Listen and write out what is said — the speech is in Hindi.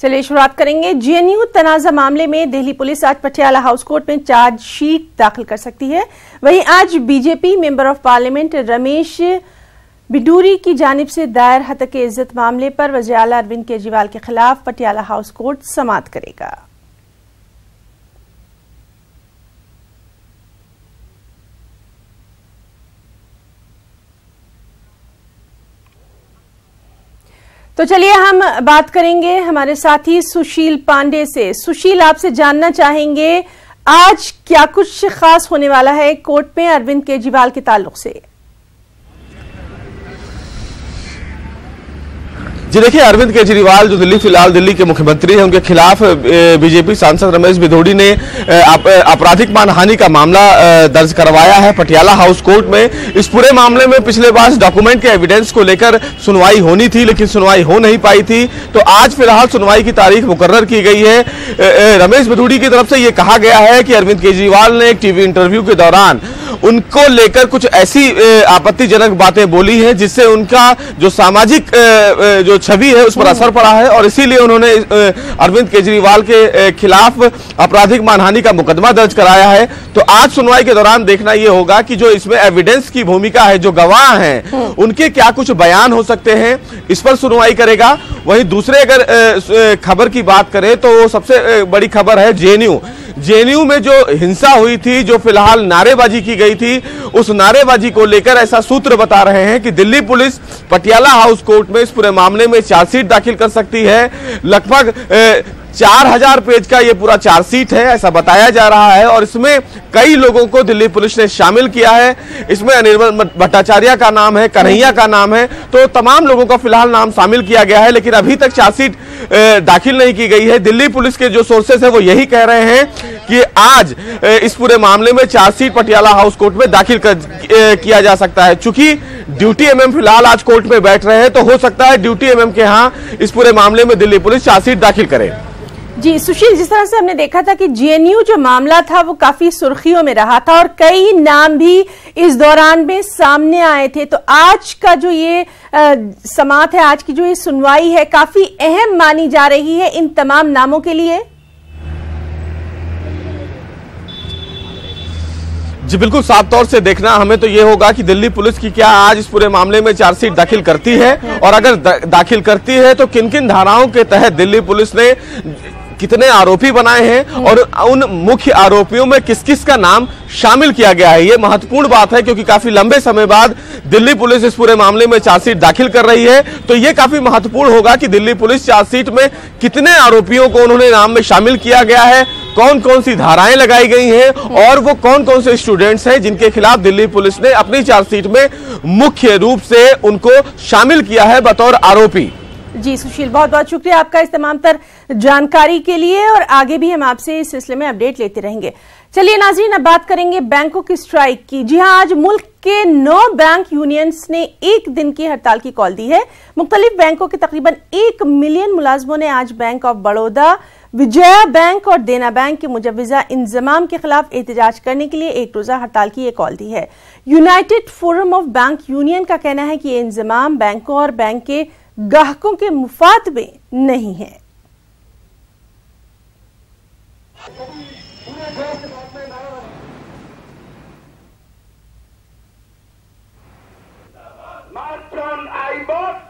चलिए शुरुआत करेंगे जेएनयू तनाजा मामले में। दिल्ली पुलिस आज पटियाला हाउस कोर्ट में चार्जशीट दाखिल कर सकती है। वहीं आज BJP member of parliament Ramesh Bidhuri की जानिब से दायर हतके इज्जत मामले पर वज़ीर आला अरविंद केजरीवाल के खिलाफ पटियाला हाउस कोर्ट समाअत करेगा। तो चलिए हम बात करेंगे हमारे साथी सुशील पांडे से। सुशील, आपसे जानना चाहेंगे आज क्या कुछ खास होने वाला है कोर्ट में अरविंद केजरीवाल के ताल्लुक से? जी देखिए, अरविंद केजरीवाल जो फिलहाल दिल्ली के मुख्यमंत्री हैं, उनके खिलाफ बीजेपी सांसद रमेश बिधूड़ी ने आपराधिक मानहानि का मामला दर्ज करवाया है पटियाला हाउस कोर्ट में। इस पूरे मामले में पिछले बार डॉक्यूमेंट के एविडेंस को लेकर सुनवाई होनी थी, लेकिन सुनवाई हो नहीं पाई थी। तो आज फिलहाल सुनवाई की तारीख मुकर्रर की गई है। रमेश बिधूड़ी की तरफ से ये कहा गया है कि अरविंद केजरीवाल ने एक टीवी इंटरव्यू के दौरान उनको लेकर कुछ ऐसी आपत्तिजनक बातें बोली हैं जिससे उनका जो सामाजिक जो छवि है उस पर असर पड़ा है, और इसीलिए उन्होंने अरविंद केजरीवाल के खिलाफ आपराधिक मानहानि का मुकदमा दर्ज कराया है। तो आज सुनवाई के दौरान देखना यह होगा कि जो इसमें एविडेंस की भूमिका है, जो गवाह हैं उनके क्या कुछ बयान हो सकते हैं, इस पर सुनवाई करेगा। वहीं दूसरे अगर खबर की बात करें तो सबसे बड़ी खबर है जेएनयू में जो हिंसा हुई थी, जो फिलहाल नारेबाजी की गई थी, उस नारेबाजी को लेकर ऐसा सूत्र बता रहे हैं कि Delhi police Patiala house court में इस पूरे मामले में चार्जशीट दाखिल कर सकती है। लगभग 4000 पेज का ये पूरा चार्जशीट है, ऐसा बताया जा रहा है, और इसमें कई लोगों को दिल्ली पुलिस ने शामिल किया है। इसमें अनिर्बन भट्टाचार्य का नाम है, कन्हैया का नाम है, तो तमाम लोगों का फिलहाल नाम शामिल किया गया है, लेकिन अभी तक चार्जशीट दाखिल नहीं की गई है। दिल्ली पुलिस के जो सोर्सेस है वो यही कह रहे हैं कि आज इस पूरे मामले में चार्जशीट पटियाला हाउस कोर्ट में दाखिल किया जा सकता है। चूंकि ड्यूटी एमएम फिलहाल आज कोर्ट में बैठ रहे हैं, तो हो सकता है ड्यूटी एमएम के यहाँ इस पूरे मामले में दिल्ली पुलिस चार्जशीट दाखिल करे। जी सुशील, जिस तरह से हमने देखा था कि जेएनयू जो मामला था वो काफी सुर्खियों में रहा था और कई नाम भी इस दौरान में सामने आए थे, तो आज का जो ये समाअत है, आज की जो ये सुनवाई है, काफी अहम मानी जा रही है इन तमाम नामों के लिए। जी बिल्कुल, साफ तौर से देखना हमें तो ये होगा कि दिल्ली पुलिस की क्या आज इस पूरे मामले में चार्जशीट दाखिल करती है, और अगर दाखिल करती है तो किन किन धाराओं के तहत दिल्ली पुलिस ने कितने आरोपी बनाए हैं और उन मुख्य आरोपियों में किस किस का नाम शामिल किया गया है। ये महत्वपूर्ण बात है, क्योंकि काफी लंबे समय बाद दिल्ली पुलिस इस पूरे मामले में चार्जशीट दाखिल कर रही है। तो ये काफी महत्वपूर्ण होगा कि दिल्ली पुलिस चार्जशीट में कितने आरोपियों को उन्होंने नाम में शामिल किया गया है, कौन कौन सी धाराएं लगाई गई हैं, और वो कौन कौन से स्टूडेंट्स हैं जिनके खिलाफ दिल्ली पुलिस ने अपनी चार्जशीट में मुख्य रूप से उनको शामिल किया है बतौर आरोपी। जी सुशील, बहुत बहुत शुक्रिया आपका इस तमाम तर जानकारी के लिए, और आगे भी हम आपसे इस सिलसिले में अपडेट लेते रहेंगे। चलिए नाज़रीन, अब बात करेंगे बैंकों की स्ट्राइक की। जी हां, आज मुल्क के 9 बैंक यूनियंस ने एक दिन की हड़ताल की कॉल दी है। मुख्तलिफ बैंकों के तकरीबन 1 मिलियन मुलाजमों ने आज bank of Baroda, Vijaya bank और देना बैंक के मुजव्वजा इंजमाम के खिलाफ एहतजाज करने के लिए एक रोजा हड़ताल की ये कॉल दी है। United forum of bank union का कहना है कि ये इंजमाम बैंकों और बैंक के ग्राहकों के मुफाद में नहीं है। March on, I vote